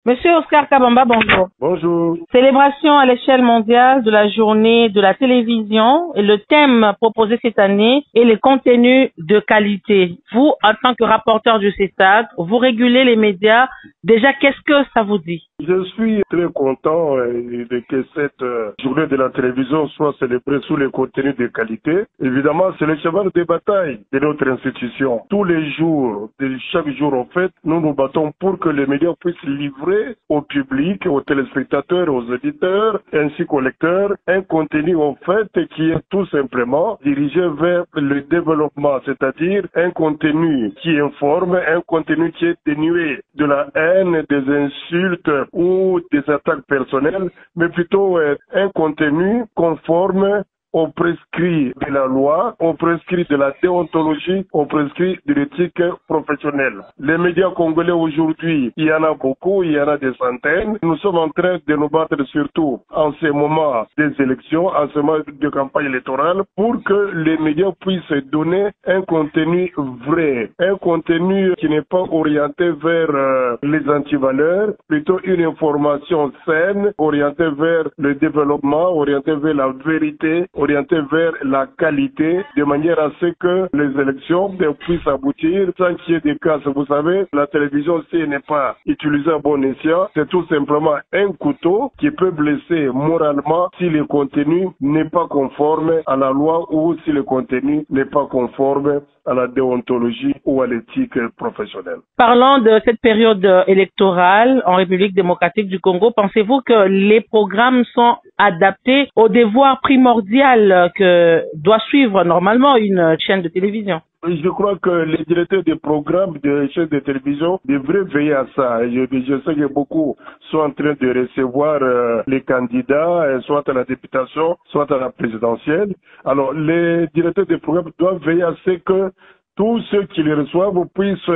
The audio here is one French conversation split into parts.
Monsieur Oscar Kabamba, bonjour. Bonjour. Célébration à l'échelle mondiale de la journée de la télévision et le thème proposé cette année est les contenus de qualité. Vous, en tant que rapporteur du CESAC, vous régulez les médias. Déjà, qu'est-ce que ça vous dit? Je suis très content de que cette journée de la télévision soit célébrée sous les contenus de qualité. Évidemment, c'est le cheval de bataille de notre institution. Tous les jours, chaque jour en fait, nous nous battons pour que les médias puissent livrer au public, aux téléspectateurs, aux auditeurs, ainsi qu'aux lecteurs, un contenu en fait qui est tout simplement dirigé vers le développement, c'est-à-dire un contenu qui informe, un contenu qui est dénué de la haine, des insultes ou des attaques personnelles, mais plutôt un contenu conforme au prescrit de la loi, au prescrit de la déontologie, au prescrit de l'éthique professionnelle. Les médias congolais aujourd'hui, il y en a beaucoup, il y en a des centaines. Nous sommes en train de nous battre surtout en ces moments des élections, en ces moments de campagne électorale, pour que les médias puissent donner un contenu vrai, un contenu qui n'est pas orienté vers les antivaleurs, plutôt une information saine, orientée vers le développement, orientée vers la vérité, orienté vers la qualité, de manière à ce que les élections puissent aboutir sans qu'il y ait des cas. Vous savez, la télévision, si elle n'est pas utilisée à bon escient, c'est tout simplement un couteau qui peut blesser moralement si le contenu n'est pas conforme à la loi ou si le contenu n'est pas conforme à la déontologie ou à l'éthique professionnelle. Parlant de cette période électorale en République démocratique du Congo, pensez-vous que les programmes sont adaptés au devoir primordial que doit suivre normalement une chaîne de télévision? Je crois que les directeurs des programmes de chaînes de télévision devraient veiller à ça. Je sais que beaucoup sont en train de recevoir les candidats, soit à la députation, soit à la présidentielle. Alors, les directeurs des programmes doivent veiller à ce que tous ceux qui les reçoivent puissent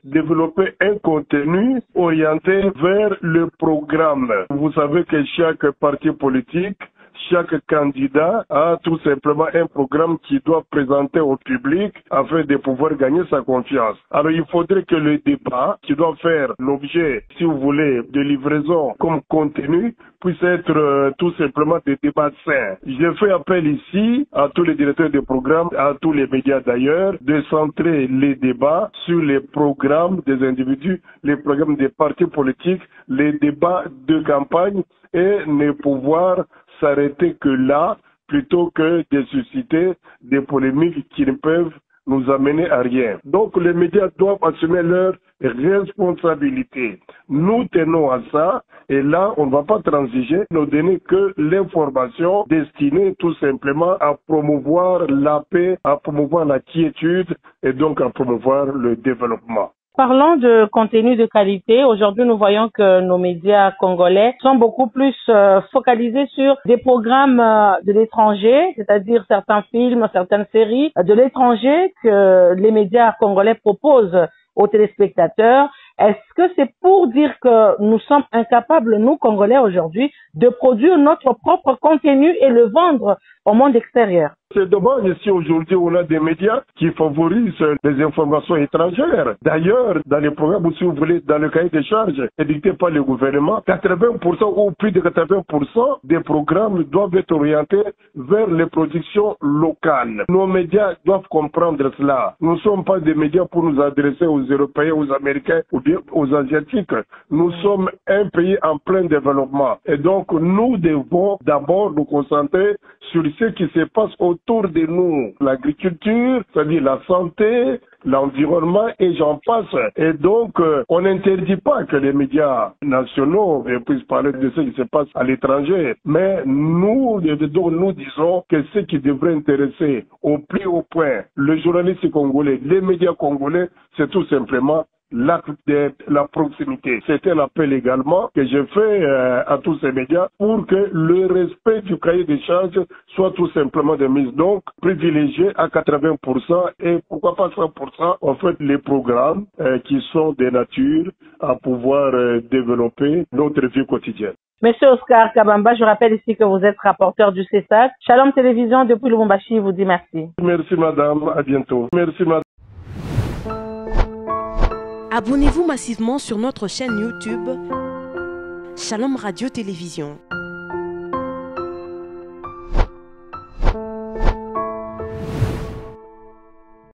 développer un contenu orienté vers le programme. Vous savez que chaque parti politique, chaque candidat a tout simplement un programme qui doit présenter au public afin de pouvoir gagner sa confiance. Alors il faudrait que le débat qui doit faire l'objet, si vous voulez, de livraison comme contenu puisse être tout simplement des débats sains. Je fais appel ici à tous les directeurs de programmes, à tous les médias d'ailleurs, de centrer les débats sur les programmes des individus, les programmes des partis politiques, les débats de campagne et ne pouvoir s'arrêter que là, plutôt que de susciter des polémiques qui ne peuvent nous amener à rien. Donc les médias doivent assumer leur responsabilité. Nous tenons à ça et là, on ne va pas transiger, ne donner que l'information destinée tout simplement à promouvoir la paix, à promouvoir la quiétude et donc à promouvoir le développement. Parlons de contenu de qualité. Aujourd'hui, nous voyons que nos médias congolais sont beaucoup plus focalisés sur des programmes de l'étranger, c'est-à-dire certains films, certaines séries de l'étranger que les médias congolais proposent aux téléspectateurs. Est-ce que c'est pour dire que nous sommes incapables, nous, Congolais, aujourd'hui, de produire notre propre contenu et le vendre au monde extérieur? C'est dommage si aujourd'hui on a des médias qui favorisent les informations étrangères. D'ailleurs, dans les programmes, si vous voulez, dans le cahier des charges édicté par le gouvernement, 80% ou plus de 80% des programmes doivent être orientés vers les productions locales. Nos médias doivent comprendre cela. Nous ne sommes pas des médias pour nous adresser aux Européens, aux Américains ou bien aux Asiatiques. Nous sommes un pays en plein développement. Et donc, nous devons d'abord nous concentrer sur ce qui se passe autour de nous. L'agriculture, c'est-à-dire la santé, l'environnement et j'en passe. Et donc, on n'interdit pas que les médias nationaux puissent parler de ce qui se passe à l'étranger. Mais nous disons que ce qui devrait intéresser au plus haut point le journaliste congolais, les médias congolais, c'est tout simplement l'acte de la proximité. C'était l'appel également que j'ai fait à tous ces médias pour que le respect du cahier des charges soit tout simplement de mise. Donc, privilégié à 80% et pourquoi pas 100% en fait les programmes qui sont de nature à pouvoir développer notre vie quotidienne. Monsieur Oscar Kabamba, je rappelle ici que vous êtes rapporteur du CESAC. Shalom Télévision depuis Lubumbashi vous dit merci. Merci madame, à bientôt. Merci madame. Abonnez-vous massivement sur notre chaîne YouTube Shalom Radio Télévision.